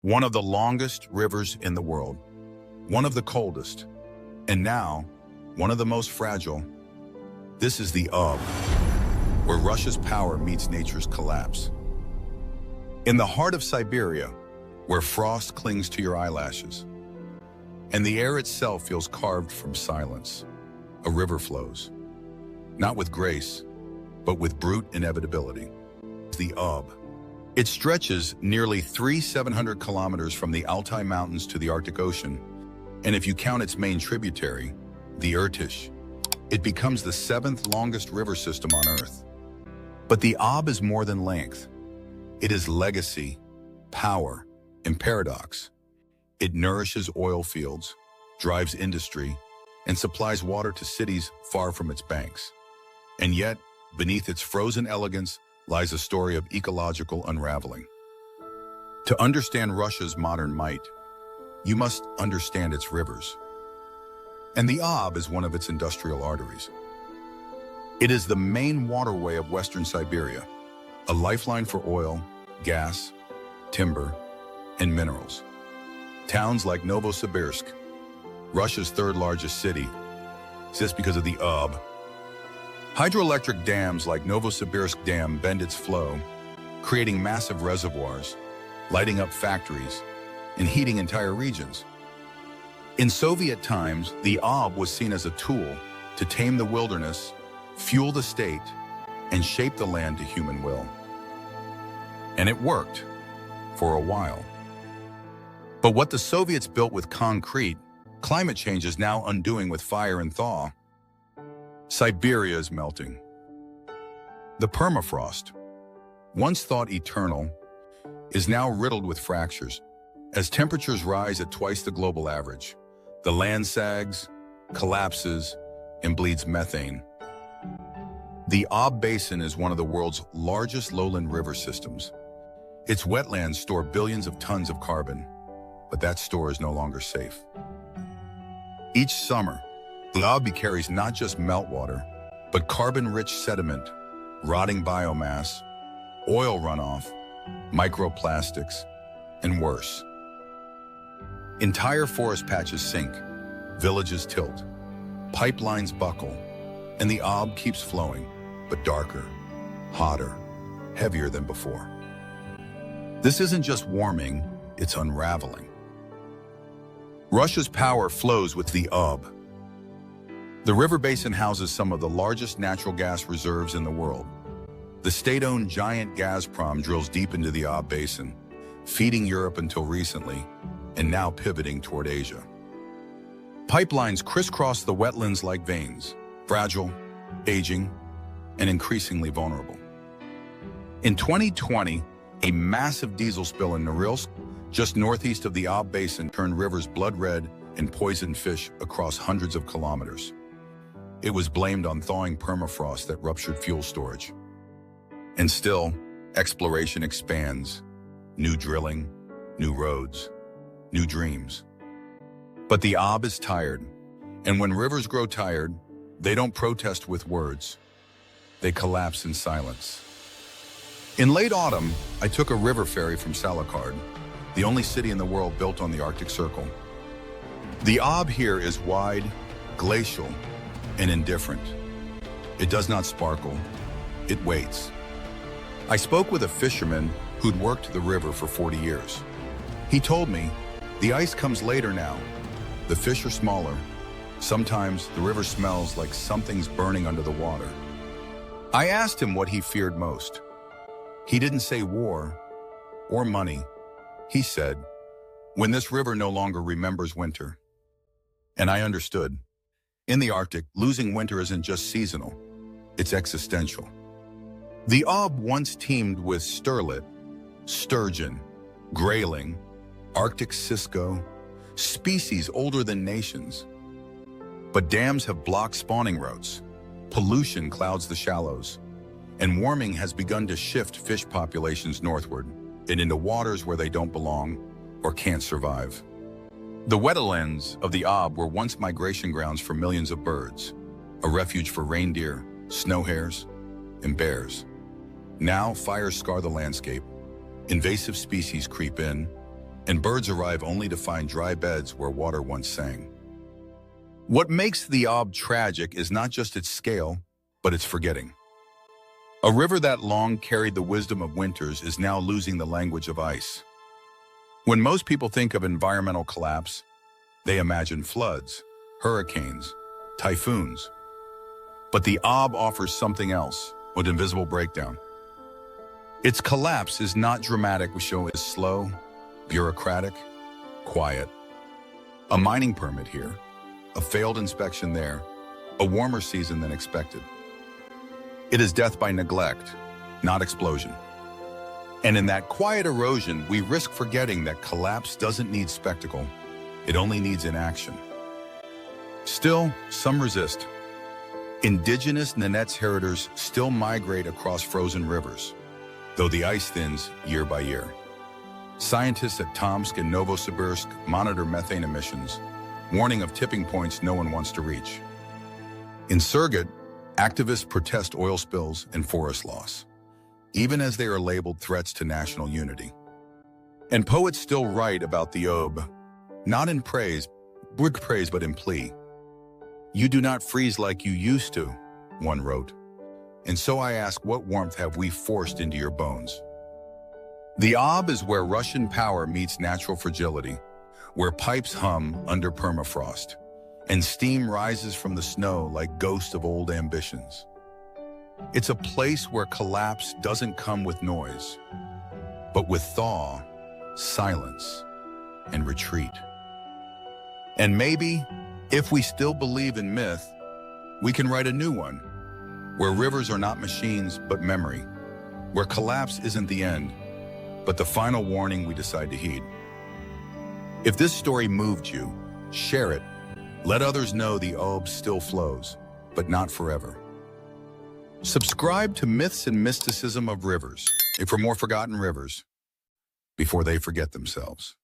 One of the longest rivers in the world, one of the coldest, and now one of the most fragile. This is the Ob, where Russia's power meets nature's collapse. In the heart of Siberia, where frost clings to your eyelashes, and the air itself feels carved from silence, a river flows, not with grace, but with brute inevitability. The Ob. It stretches nearly 700 kilometers from the Altai Mountains to the Arctic Ocean, and if you count its main tributary, the Irtysh, it becomes the 7th longest river system on Earth. But the Ob is more than length. It is legacy, power, and paradox. It nourishes oil fields, drives industry, and supplies water to cities far from its banks. And yet, beneath its frozen elegance lies a story of ecological unraveling. To understand Russia's modern might, you must understand its rivers. And the Ob is one of its industrial arteries. It is the main waterway of Western Siberia, a lifeline for oil, gas, timber, and minerals. Towns like Novosibirsk, Russia's 3rd largest city, exist because of the Ob. Hydroelectric dams like Novosibirsk Dam bend its flow, creating massive reservoirs, lighting up factories, and heating entire regions. In Soviet times, the Ob was seen as a tool to tame the wilderness, fuel the state, and shape the land to human will. And it worked, for a while. But what the Soviets built with concrete, climate change is now undoing with fire and thaw. Siberia is melting. The permafrost, once thought eternal, is now riddled with fractures. As temperatures rise at twice the global average, the land sags, collapses, and bleeds methane. The Ob Basin is one of the world's largest lowland river systems. Its wetlands store billions of tons of carbon, but that store is no longer safe. Each summer, the Ob carries not just meltwater, but carbon-rich sediment, rotting biomass, oil runoff, microplastics, and worse. Entire forest patches sink, villages tilt, pipelines buckle, and the Ob keeps flowing, but darker, hotter, heavier than before. This isn't just warming, it's unraveling. Russia's power flows with the Ob. The river basin houses some of the largest natural gas reserves in the world. The state-owned giant Gazprom drills deep into the Ob Basin, feeding Europe until recently, and now pivoting toward Asia. Pipelines crisscross the wetlands like veins, fragile, aging, and increasingly vulnerable. In 2020, a massive diesel spill in Norilsk, just northeast of the Ob Basin, turned rivers blood red and poisoned fish across hundreds of kilometers. It was blamed on thawing permafrost that ruptured fuel storage. And still, exploration expands. New drilling, new roads, new dreams. But the Ob is tired, and when rivers grow tired, they don't protest with words. They collapse in silence. In late autumn, I took a river ferry from Salikard, the only city in the world built on the Arctic Circle. The Ob here is wide, glacial, and indifferent. It does not sparkle, it waits. I spoke with a fisherman who'd worked the river for 40 years. He told me, the ice comes later now. The fish are smaller. Sometimes the river smells like something's burning under the water. I asked him what he feared most. He didn't say war or money. He said, when this river no longer remembers winter. And I understood. In the Arctic, losing winter isn't just seasonal, it's existential. The Ob once teemed with sterlet, sturgeon, grayling, Arctic cisco, species older than nations. But dams have blocked spawning routes, pollution clouds the shallows, and warming has begun to shift fish populations northward and into waters where they don't belong or can't survive. The wetlands of the Ob were once migration grounds for millions of birds, a refuge for reindeer, snow hares, and bears. Now fires scar the landscape, invasive species creep in, and birds arrive only to find dry beds where water once sang. What makes the Ob tragic is not just its scale, but its forgetting. A river that long carried the wisdom of winters is now losing the language of ice. When most people think of environmental collapse, they imagine floods, hurricanes, typhoons. But the Ob offers something else, an invisible breakdown. Its collapse is not dramatic, we show is slow, bureaucratic, quiet. A mining permit here, a failed inspection there, a warmer season than expected. It is death by neglect, not explosion. And in that quiet erosion, we risk forgetting that collapse doesn't need spectacle, it only needs inaction. Still, some resist. Indigenous Nenets heritors still migrate across frozen rivers, though the ice thins year by year. Scientists at Tomsk and Novosibirsk monitor methane emissions, warning of tipping points no one wants to reach. In Surgut, activists protest oil spills and forest loss, even as they are labeled threats to national unity. And poets still write about the Ob, not in praise, but in plea. You do not freeze like you used to, one wrote. And so I ask, what warmth have we forced into your bones? The Ob is where Russian power meets natural fragility, where pipes hum under permafrost, and steam rises from the snow like ghosts of old ambitions. It's a place where collapse doesn't come with noise, but with thaw, silence, and retreat. And maybe, if we still believe in myth, we can write a new one, where rivers are not machines but memory, where collapse isn't the end, but the final warning we decide to heed. If this story moved you, share it. Let others know the Ob still flows, but not forever. Subscribe to Myths and Mysticism of Rivers for more forgotten rivers before they forget themselves.